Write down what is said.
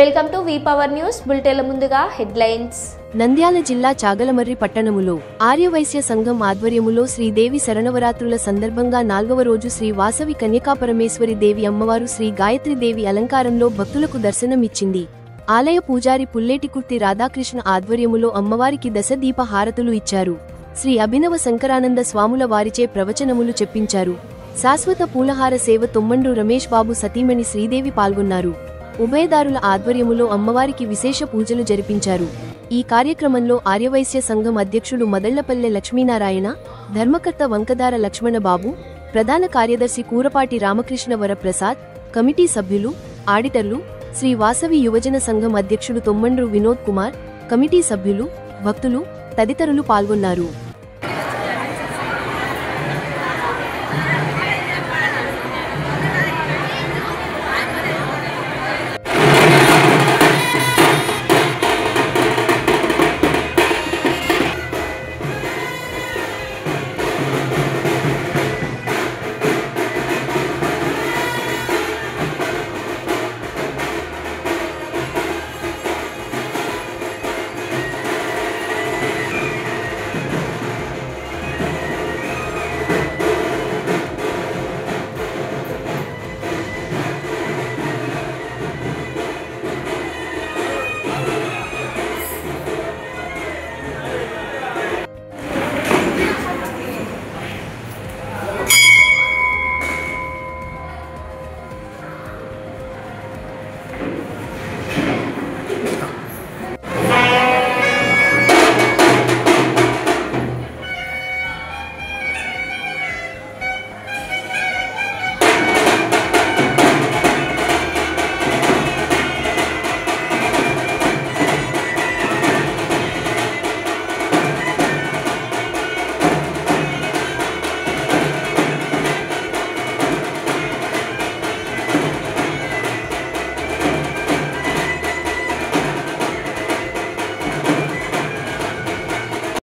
Welcome to V power news బులెటిన్ల ముందుగా headlines. Nandyal జిల్లా చాగలమర్రి పట్టణములో ఆర్యవైశ్య సంఘం ఆధ్వర్యములో శ్రీదేవి శరణవరాత్రుల సందర్భంగా 4వ రోజు శ్రీ వాసవి కన్యకాపరమేశ్వరి దేవి అమ్మవారు శ్రీ గాయత్రీదేవి అలంకారంలో భక్తులకు దర్శనమిచ్చింది. ఆలయ పూజారి పుల్లేటికుర్తి రాధాకృష్ణ ఆధ్వర్యములో అమ్మవారికి దశదీప హారతులు ఇచ్చారు. శ్రీ అభినవ శంకరానంద స్వాముల వారిచే ప్రవచనములు చెప్పించారు. శాశ్వత పూలహార సేవ తొమ్మండ్రు రమేష్ బాబు సతీమణి శ్రీదేవి పాల్గొన్నారు. ఉభయదారుల ఆధ్వర్యములో అమ్మవారికి విశేష పూజలు జరిపించారు. ఈ కార్యక్రమంలో ఆర్యవైశ్య సంఘం అధ్యక్షుడు మదళ్లపల్లె లక్ష్మీనారాయణ, ధర్మకర్త వంకదార లక్ష్మణ బాబు, ప్రధాన కార్యదర్శి కూరపాటి రామకృష్ణ వరప్రసాద్, కమిటీ సభ్యులు, ఆడిటర్లు, శ్రీ వాసవి యువజన సంఘం అధ్యక్షుడు తొమ్మండ్రు వినోద్ కుమార్, కమిటీ సభ్యులు, భక్తులు తదితరులు పాల్గొన్నారు.